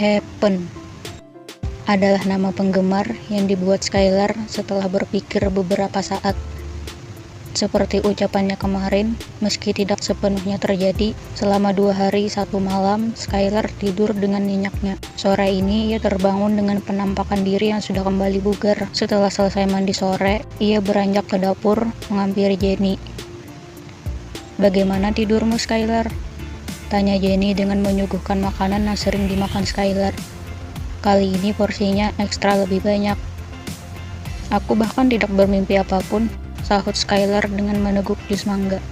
Happen adalah nama penggemar yang dibuat Skylar setelah berpikir beberapa saat. Seperti ucapannya kemarin, meski tidak sepenuhnya terjadi, selama 2 hari 1 malam, Skylar tidur dengan nyenyaknya. Sore ini, ia terbangun dengan penampakan diri yang sudah kembali bugar. Setelah selesai mandi sore, ia beranjak ke dapur, menghampiri Jenny. "Bagaimana tidurmu, Skylar?" tanya Jenny dengan menyuguhkan makanan yang sering dimakan Skylar. Kali ini porsinya ekstra lebih banyak. "Aku bahkan tidak bermimpi apapun," sahut Skylar dengan meneguk jus mangga.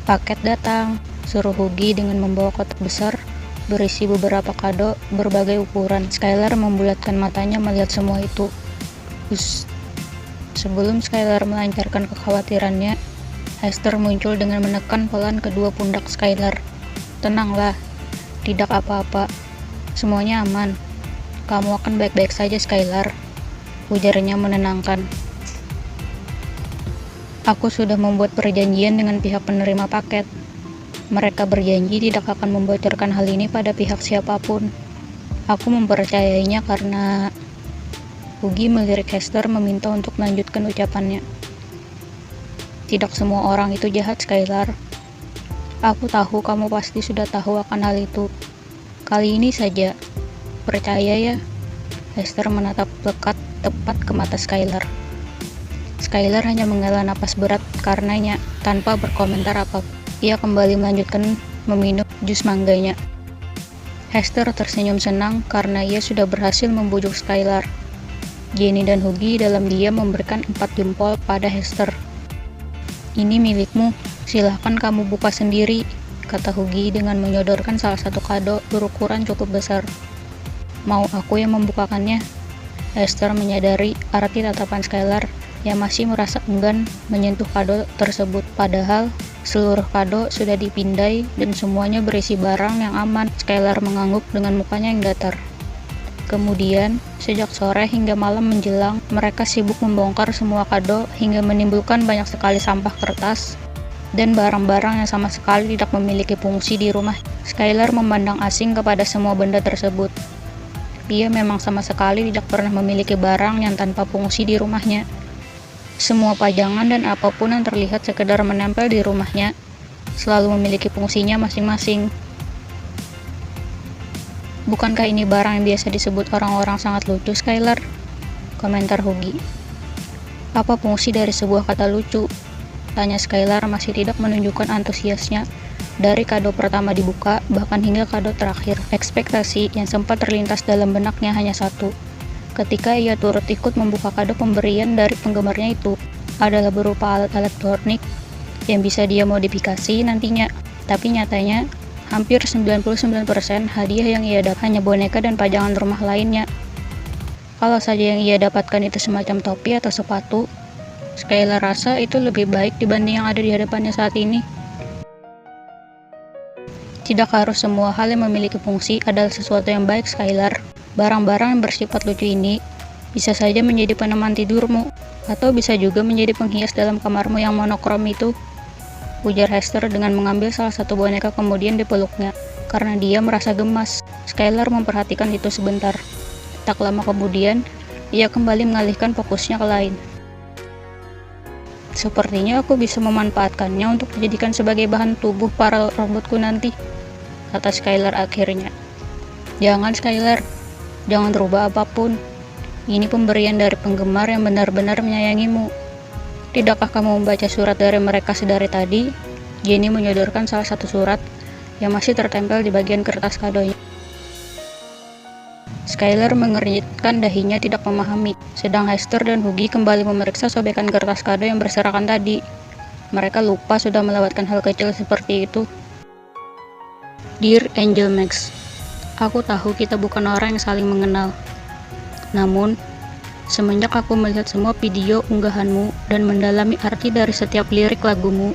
"Paket datang," suruh Hugi dengan membawa kotak besar berisi beberapa kado berbagai ukuran. Skylar membulatkan matanya melihat semua itu. Sebelum Skylar melancarkan kekhawatirannya, Hester muncul dengan menekan pelan kedua pundak Skylar. "Tenanglah, tidak apa-apa. Semuanya aman. Kamu akan baik-baik saja, Skylar," ujarnya menenangkan. "Aku sudah membuat perjanjian dengan pihak penerima paket. Mereka berjanji tidak akan membocorkan hal ini pada pihak siapapun. Aku mempercayainya karena..." Hugi melirik Hester meminta untuk melanjutkan ucapannya. "Tidak semua orang itu jahat, Skylar. Aku tahu kamu pasti sudah tahu akan hal itu. Kali ini saja. Percaya ya." Hester menatap lekat tepat ke mata Skylar. Skylar hanya menghela napas berat karenanya, tanpa berkomentar apapun. Ia kembali melanjutkan meminum jus mangganya. Hester tersenyum senang karena ia sudah berhasil membujuk Skylar. Jenny dan Hugi dalam diam memberikan 4 jempol pada Hester. "Ini milikmu, silahkan kamu buka sendiri," kata Hugi dengan menyodorkan salah satu kado berukuran cukup besar. "Mau aku yang membukakannya?" Hester menyadari arti tatapan Skylar yang masih merasa enggan menyentuh kado tersebut. Padahal seluruh kado sudah dipindai dan semuanya berisi barang yang aman. Skylar mengangguk dengan mukanya yang datar. Kemudian, sejak sore hingga malam menjelang, mereka sibuk membongkar semua kado hingga menimbulkan banyak sekali sampah kertas dan barang-barang yang sama sekali tidak memiliki fungsi di rumah. Skylar memandang asing kepada semua benda tersebut. Ia memang sama sekali tidak pernah memiliki barang yang tanpa fungsi di rumahnya. Semua pajangan dan apapun yang terlihat sekedar menempel di rumahnya selalu memiliki fungsinya masing-masing. "Bukankah ini barang yang biasa disebut orang-orang sangat lucu, Skylar?" komentar Hugi. "Apa fungsi dari sebuah kata lucu?" tanya Skylar masih tidak menunjukkan antusiasnya. Dari kado pertama dibuka, bahkan hingga kado terakhir, ekspektasi yang sempat terlintas dalam benaknya hanya satu. Ketika ia turut ikut membuka kado pemberian dari penggemarnya itu, adalah berupa alat elektronik yang bisa dia modifikasi nantinya. Tapi nyatanya, hampir 99% hadiah yang ia dapat hanya boneka dan pajangan rumah lainnya. Kalau saja yang ia dapatkan itu semacam topi atau sepatu, Skylar rasa itu lebih baik dibanding yang ada di hadapannya saat ini. Tidak harus semua hal yang memiliki fungsi adalah sesuatu yang baik, Skylar. Barang-barang yang bersifat lucu ini bisa saja menjadi peneman tidurmu, atau bisa juga menjadi penghias dalam kamarmu yang monokrom itu, ujar Hester dengan mengambil salah satu boneka kemudian dipeluknya. Karena dia merasa gemas, Skylar memperhatikan itu sebentar. Tak lama kemudian, ia kembali mengalihkan fokusnya ke lain. "Sepertinya aku bisa memanfaatkannya untuk dijadikan sebagai bahan tubuh para robotku nanti," kata Skylar akhirnya. "Jangan, Skylar. Jangan rubah apapun. Ini pemberian dari penggemar yang benar-benar menyayangimu. Tidakkah kamu membaca surat dari mereka sedari tadi?" Jenny menyodorkan salah satu surat yang masih tertempel di bagian kertas kadonya. Skylar mengernyitkan dahinya tidak memahami, sedang Hester dan Hugi kembali memeriksa sobekan kertas kado yang berserakan tadi. Mereka lupa sudah melewatkan hal kecil seperti itu. "Dear Angel Max, aku tahu kita bukan orang yang saling mengenal. Namun, semenjak aku melihat semua video unggahanmu dan mendalami arti dari setiap lirik lagumu,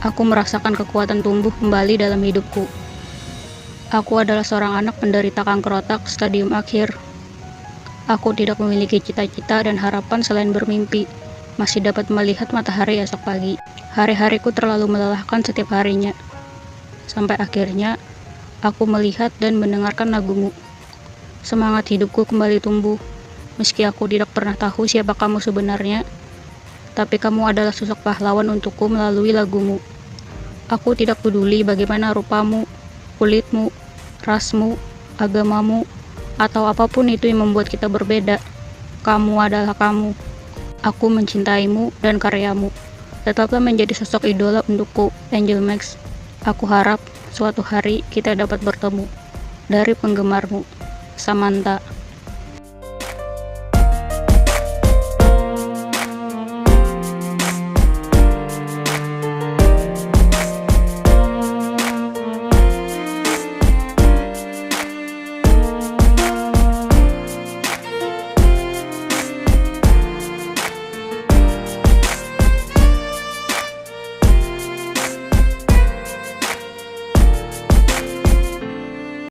aku merasakan kekuatan tumbuh kembali dalam hidupku. Aku adalah seorang anak penderita kanker otak stadium akhir. Aku tidak memiliki cita-cita dan harapan selain bermimpi, masih dapat melihat matahari esok pagi. Hari-hariku terlalu melelahkan setiap harinya. Sampai akhirnya, Aku melihat dan mendengarkan lagumu. Semangat hidupku kembali tumbuh. Meski aku tidak pernah tahu siapa kamu sebenarnya, tapi kamu adalah sosok pahlawan untukku melalui lagumu. Aku tidak peduli bagaimana rupamu, kulitmu, rasmu, agamamu, atau apapun itu yang membuat kita berbeda. Kamu adalah kamu. Aku mencintaimu dan karyamu. Tetaplah menjadi sosok idola untukku, Angel Max. Aku harap suatu hari kita dapat bertemu. Dari penggemarmu, Samantha.